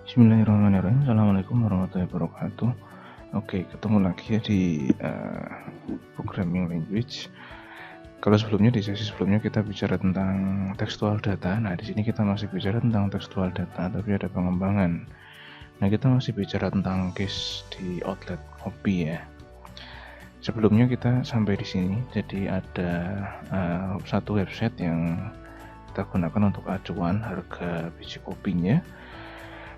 Bismillahirrahmanirrahim. Assalamualaikum warahmatullahi wabarakatuh. Oke, ketemu lagi ya di programming language. Kalau sebelumnya di sesi sebelumnya kita bicara tentang textual data. Nah, di sini kita masih bicara tentang textual data, tapi ada pengembangan. Nah, kita masih bicara tentang case di outlet copy ya. Sebelumnya kita sampai di sini. Jadi ada satu website yang kita gunakan untuk acuan harga biji kopinya.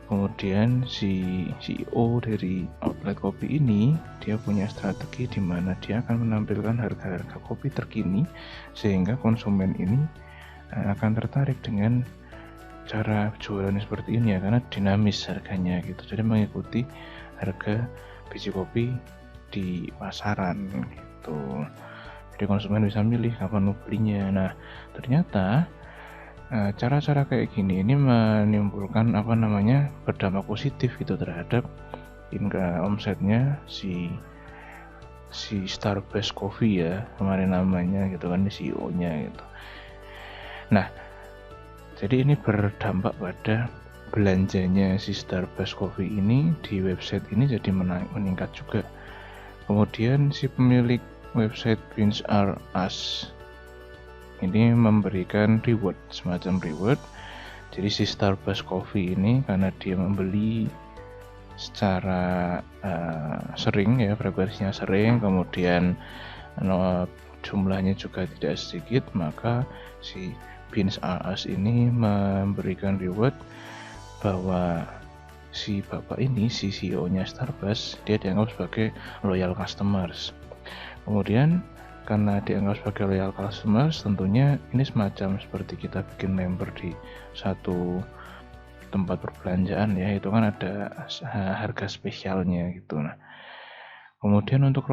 Kemudian si CEO dari outlet kopi ini dia punya strategi di mana dia akan menampilkan harga-harga kopi terkini sehingga konsumen ini akan tertarik dengan cara jualan seperti ini ya, karena dinamis harganya gitu. Jadi mengikuti harga biji kopi di pasaran gitu. Jadi konsumen bisa milih kapan mau belinya. Nah, ternyata cara-cara kayak gini ini menimbulkan berdampak positif gitu terhadap omsetnya si Starbucks Coffee ya, kemarin namanya gitu kan, CEO-nya gitu. Nah, jadi ini berdampak pada belanjanya si Starbucks Coffee ini di website ini jadi meningkat juga. Kemudian si pemilik website Beans R Us ini memberikan reward, semacam reward. Jadi si Starbucks Coffee ini karena dia membeli secara sering ya, frekuensinya sering, kemudian jumlahnya juga tidak sedikit, maka si Beans R Us ini memberikan reward bahwa si bapak ini, si CEO-nya Starbucks, dia dianggap sebagai loyal customers. Kemudian karena dianggap sebagai loyal customers, tentunya ini semacam seperti kita bikin member di satu tempat perbelanjaan ya, itu kan ada harga spesialnya gitu. Nah, kemudian untuk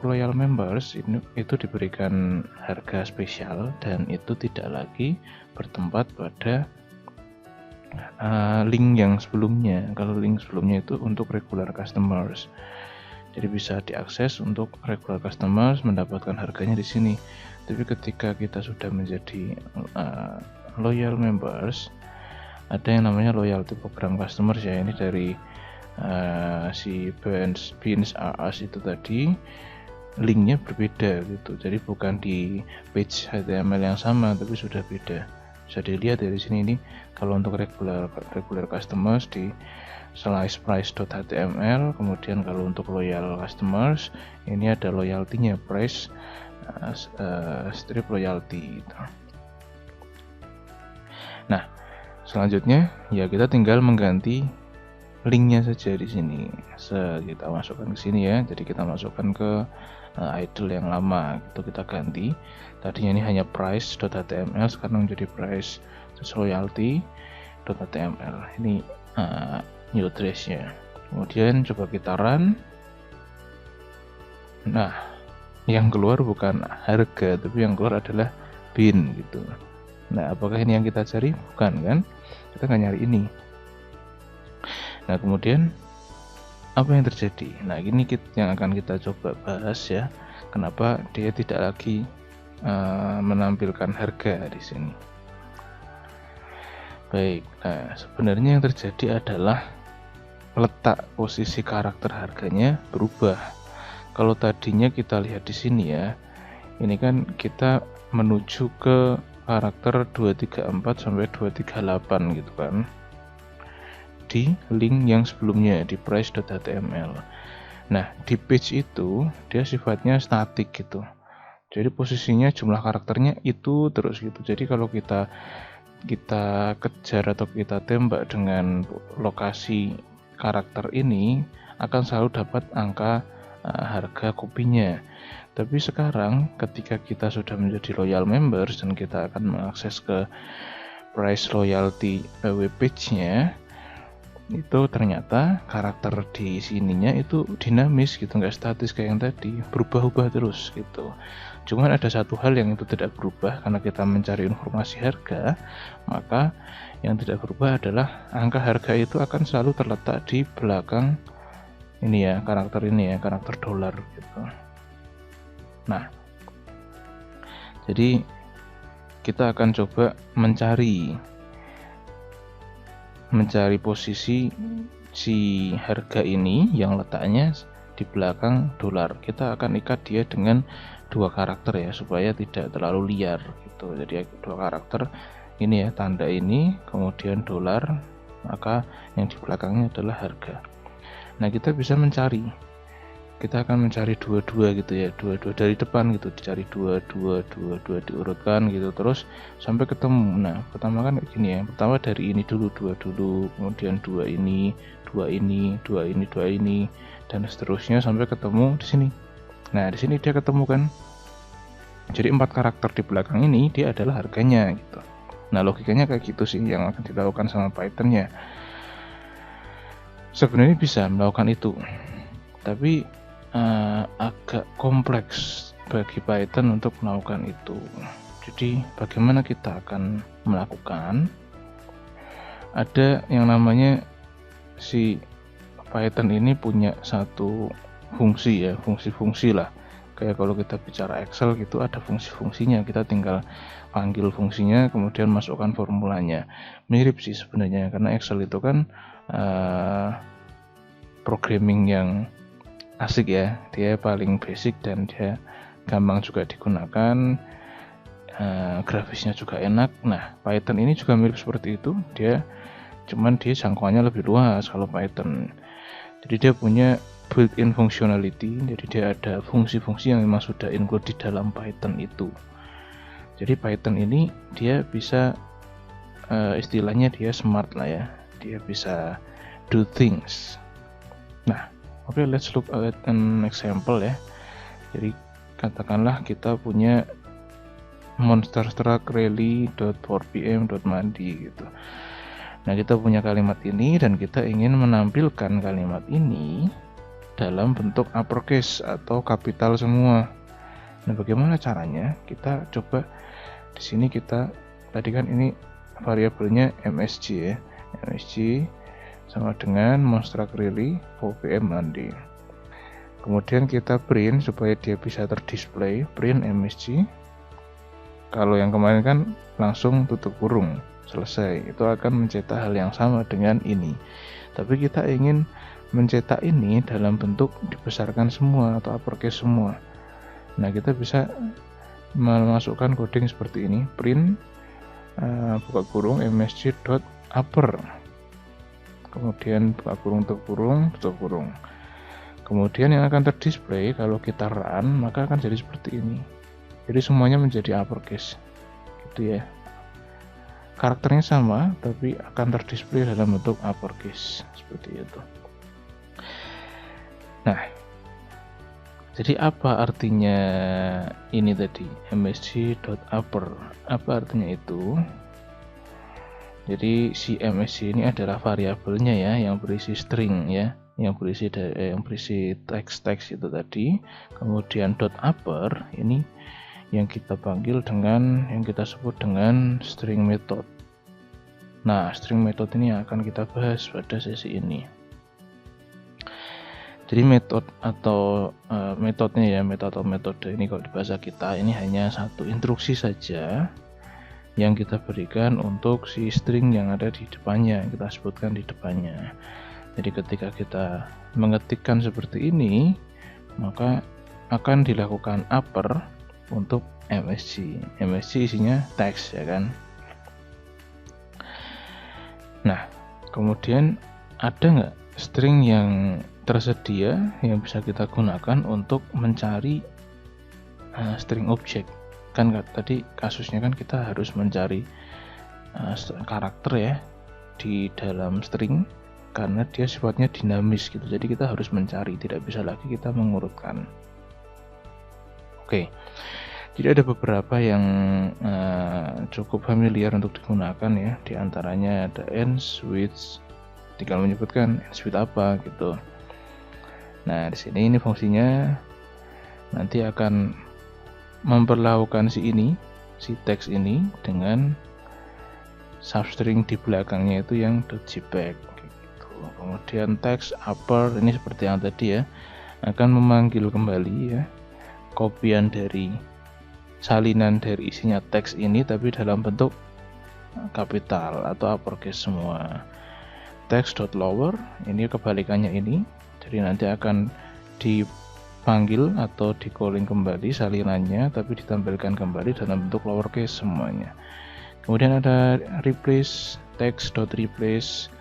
loyal members itu diberikan harga spesial dan itu tidak lagi bertempat pada link yang sebelumnya. Kalau link sebelumnya itu untuk regular customers. Jadi bisa diakses untuk regular customers, mendapatkan harganya di sini. Tapi ketika kita sudah menjadi loyal members, ada yang namanya loyalty program customers ya. Ini dari si Beans R Us itu tadi, linknya berbeda gitu. Jadi bukan di page HTML yang sama, tapi sudah beda. Bisa dilihat dari sini ini, kalau untuk regular customers di sliceprice.html, kemudian kalau untuk loyal customers ini ada loyalty-nya, price strip loyalty gitu. Nah, selanjutnya ya kita tinggal mengganti linknya saja di sini. Kita masukkan ke sini ya. Jadi kita masukkan ke idle yang lama, itu kita ganti. Tadinya ini hanya price.html, sekarang menjadi price loyalty.html. Ini new address-nya. Kemudian coba kita run. Nah, yang keluar bukan harga, tapi yang keluar adalah bin gitu. Nah, apakah ini yang kita cari? Bukan kan? Kita nggak nyari ini. Nah, kemudian apa yang terjadi? Nah, ini yang akan kita coba bahas ya. Kenapa dia tidak lagi menampilkan harga di sini? Baik, nah sebenarnya yang terjadi adalah letak posisi karakter harganya berubah. Kalau tadinya kita lihat di sini ya, ini kan kita menuju ke karakter 234 sampai 238 gitu kan, di link yang sebelumnya di price.html. Nah, di page itu dia sifatnya statik gitu. Jadi posisinya, jumlah karakternya itu terus gitu. Jadi kalau kita kejar atau kita tembak dengan lokasi karakter ini, akan selalu dapat angka harga kopinya. Tapi sekarang ketika kita sudah menjadi loyal members dan kita akan mengakses ke price loyalty web page-nya, itu ternyata karakter di sininya itu dinamis gitu, nggak statis kayak yang tadi, berubah-ubah terus gitu. Cuman ada satu hal yang itu tidak berubah, karena kita mencari informasi harga, maka yang tidak berubah adalah angka harga itu akan selalu terletak di belakang ini ya, karakter ini ya, karakter dolar gitu. Nah, jadi kita akan coba mencari mencari posisi si harga ini yang letaknya di belakang dolar. Kita akan ikat dia dengan 2 karakter ya, supaya tidak terlalu liar gitu. Jadi 2 karakter ini ya, tanda ini, kemudian dolar, maka yang di belakangnya adalah harga. Nah, kita bisa mencari, kita akan mencari dua-dua gitu ya, dua-dua dari depan gitu, dicari dua diurutkan gitu terus sampai ketemu. Nah, pertama kan kayak gini ya, pertama dari ini dulu, dua dulu, kemudian dua ini, dan seterusnya sampai ketemu di sini. Nah, di sini dia ketemu kan, jadi 4 karakter di belakang ini dia adalah harganya gitu. Nah, logikanya kayak gitu sih yang akan dilakukan sama Python-nya. Sebenarnya bisa melakukan itu, tapi agak kompleks bagi Python untuk melakukan itu. Jadi bagaimana kita akan melakukan? Ada yang namanya si Python ini punya satu fungsi ya, fungsi-fungsi lah. Kayak kalau kita bicara Excel gitu ada fungsi-fungsinya, kita tinggal panggil fungsinya kemudian masukkan formulanya. Mirip sih sebenarnya, karena Excel itu kan programming yang asik ya, dia paling basic dan dia gampang juga digunakan, grafisnya juga enak. Nah, Python ini juga mirip seperti itu, cuman dia jangkauannya lebih luas kalau Python. Jadi dia punya built-in functionality, jadi dia ada fungsi-fungsi yang memang sudah include di dalam Python itu. Jadi Python ini dia bisa istilahnya dia smart lah ya, dia bisa do things. Nah, oke, let's look at an example ya. Jadi katakanlah kita punya monster truck rally.4pm.mandi gitu. Nah, kita punya kalimat ini dan kita ingin menampilkan kalimat ini dalam bentuk uppercase atau kapital semua. Nah, bagaimana caranya? Kita coba di sini, kita tadi kan ini variabelnya MSG ya. MSG sama dengan monster rally 4pm mandi. Kemudian kita print supaya dia bisa terdisplay, print MSG. Kalau yang kemarin kan langsung tutup kurung, selesai. Itu akan mencetak hal yang sama dengan ini. Tapi kita ingin mencetak ini dalam bentuk dibesarkan semua atau uppercase semua. Nah, kita bisa memasukkan coding seperti ini, print buka kurung msg.upper, kemudian buka kurung tutup kurung. Kemudian yang akan terdisplay kalau kita run maka akan jadi seperti ini. Jadi semuanya menjadi uppercase gitu ya. Karakternya sama tapi akan terdisplay dalam bentuk uppercase seperti itu. Nah, jadi apa artinya ini tadi msg.upper? Apa artinya itu? Jadi si MSG ini adalah variabelnya ya, yang berisi string ya, yang berisi teks-teks itu tadi. Kemudian .upper ini yang kita panggil dengan, yang kita sebut dengan string method. Nah, string method ini yang akan kita bahas pada sesi ini. Jadi metode atau metodenya ya, metode ini kalau di bahasa kita ini hanya satu instruksi saja yang kita berikan untuk si string yang ada di depannya, yang kita sebutkan di depannya. Jadi ketika kita mengetikkan seperti ini, maka akan dilakukan upper untuk MSG. MSG isinya teks ya kan. Nah, kemudian ada nggak string yang tersedia yang bisa kita gunakan untuk mencari string objek? Kan tadi kasusnya kan kita harus mencari karakter ya di dalam string karena dia sifatnya dinamis gitu. Jadi kita harus mencari, tidak bisa lagi kita mengurutkan. Oke. Jadi ada beberapa yang cukup familiar untuk digunakan ya. Di antaranya ada ends with, tinggal menyebutkan ends with apa gitu. Nah, di sini ini fungsinya nanti akan memperlakukan si teks ini dengan substring di belakangnya itu yang .jpeg gitu. Kemudian teks upper ini seperti yang tadi ya, akan memanggil kembali ya kopian dari salinan dari isinya teks ini tapi dalam bentuk kapital atau uppercase semua. text.lower, ini kebalikannya ini. Jadi nanti akan dipanggil atau di calling kembali salinannya, tapi ditampilkan kembali dalam bentuk lowercase semuanya. Kemudian ada replace text.replace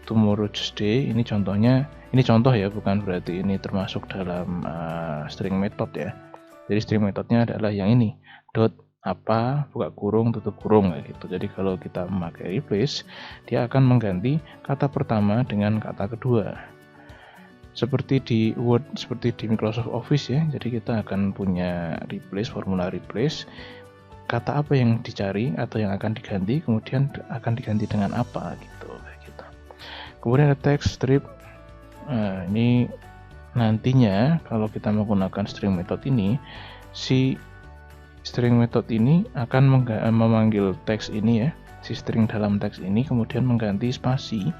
tomorrow's day. Ini contohnya, ini contoh ya, bukan berarti ini termasuk dalam string method ya. Jadi string methodnya adalah yang ini, dot apa, buka kurung, tutup kurung kayak gitu. Jadi kalau kita memakai replace, dia akan mengganti kata pertama dengan kata kedua. Seperti di Word, seperti di Microsoft Office ya. Jadi kita akan punya replace, formula replace, kata apa yang dicari atau yang akan diganti, kemudian akan diganti dengan apa gitu, kayak gitu. Kemudian ada text strip. Nah, ini nantinya kalau kita menggunakan string method ini, si string method ini akan memanggil teks ini ya, si string dalam teks ini, kemudian mengganti spasi,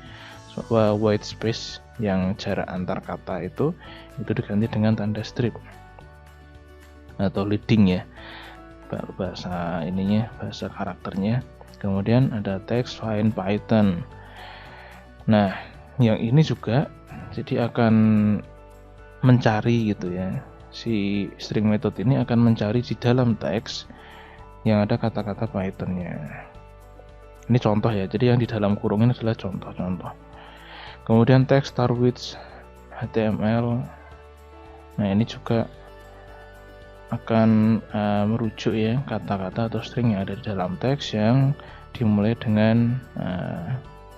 white space yang jarak antar kata itu diganti dengan tanda strip atau leading ya, bahasa ininya, bahasa karakternya. Kemudian ada text find Python. Nah, yang ini juga jadi akan mencari gitu ya. Si string method ini akan mencari di dalam teks yang ada kata-kata Python-nya. Ini contoh ya, jadi yang di dalam kurung ini adalah contoh-contoh. Kemudian text start with HTML. Nah, ini juga akan merujuk ya kata-kata atau string yang ada di dalam teks yang dimulai dengan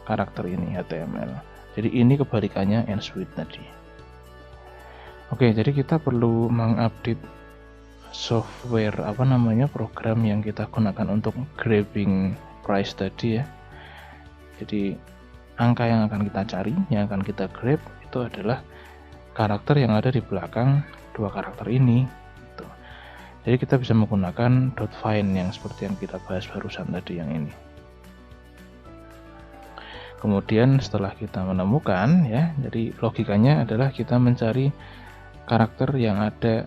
karakter ini HTML. Jadi ini kebalikannya end with tadi. Oke, jadi kita perlu mengupdate software program yang kita gunakan untuk grabbing price tadi ya. Jadi angka yang akan kita cari, yang akan kita grab itu adalah karakter yang ada di belakang dua karakter ini gitu. Jadi kita bisa menggunakan .find yang seperti yang kita bahas barusan tadi yang ini. Kemudian setelah kita menemukan ya, jadi logikanya adalah kita mencari karakter yang ada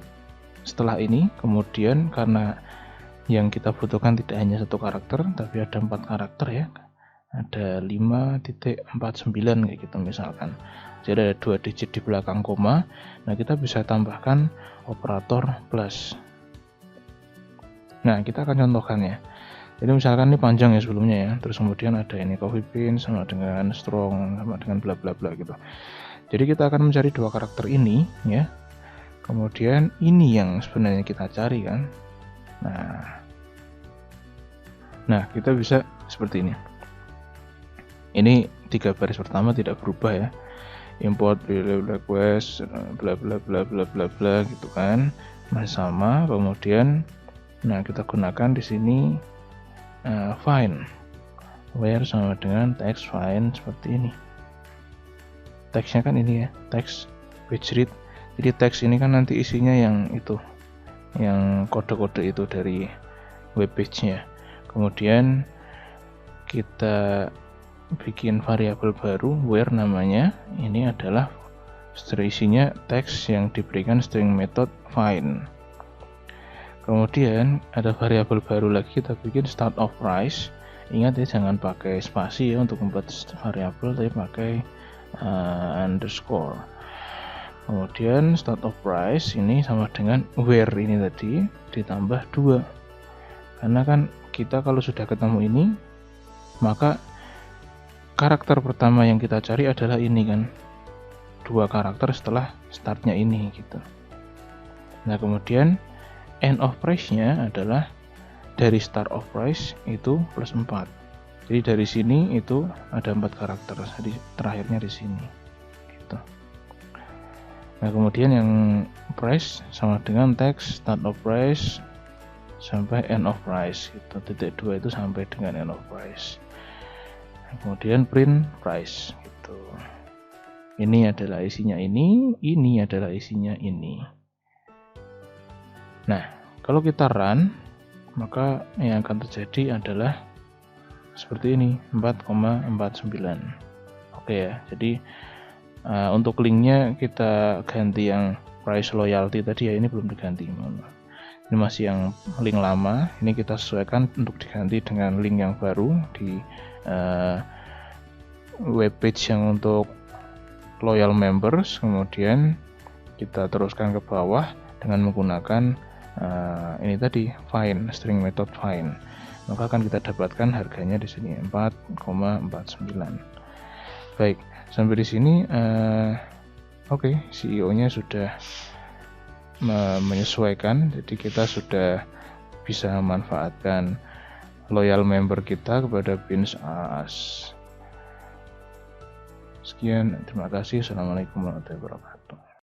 setelah ini, kemudian karena yang kita butuhkan tidak hanya satu karakter tapi ada 4 karakter ya, ada 5.49 kayak gitu misalkan. Jadi ada 2 digit di belakang koma. Nah, kita bisa tambahkan operator plus. Nah, kita akan contohkannya. Jadi misalkan ini panjang ya sebelumnya ya, terus kemudian ada ini coffee bean sama dengan strong sama dengan bla bla bla gitu. Jadi kita akan mencari 2 karakter ini ya. Kemudian ini yang sebenarnya kita cari kan. Nah, kita bisa seperti ini. Ini 3 baris pertama tidak berubah ya. Import request bla bla bla bla bla bla gitu kan. Masih sama. Kemudian nah kita gunakan di sini find where sama dengan text find seperti ini. Teksnya kan ini ya, text page read. Jadi teks ini kan nanti isinya yang itu, yang kode-kode itu dari web page-nya. Kemudian kita bikin variabel baru where namanya. Ini adalah isinya teks yang diberikan string method find. Kemudian ada variabel baru lagi, kita bikin start of price. Ingat ya, jangan pakai spasi ya untuk membuat variabel, tapi pakai underscore. Kemudian start of price ini sama dengan where ini tadi ditambah 2. Karena kan kita kalau sudah ketemu ini, maka karakter pertama yang kita cari adalah ini kan. 2 karakter setelah startnya ini gitu. Nah, kemudian end of price-nya adalah dari start of price itu plus 4. Jadi dari sini itu ada 4 karakter. Jadi terakhirnya di sini. Gitu. Nah, kemudian yang price sama dengan text start of price sampai end of price gitu. Titik 2 itu sampai dengan end of price. Nah, kemudian print price gitu. Ini adalah isinya ini adalah isinya ini. Nah, kalau kita run, maka yang akan terjadi adalah seperti ini, 4,49. Oke ya, jadi untuk linknya kita ganti yang price loyalty tadi ya, ini belum diganti. Ini masih yang link lama, ini kita sesuaikan untuk diganti dengan link yang baru di webpage yang untuk loyal members, kemudian kita teruskan ke bawah dengan menggunakan ini tadi find, string method find, maka akan kita dapatkan harganya di sini 4,49. Baik, sampai di sini oke, CEO-nya sudah menyesuaikan, jadi kita sudah bisa memanfaatkan loyal member kita kepada Beans AS. Sekian, terima kasih. Assalamualaikum warahmatullahi wabarakatuh.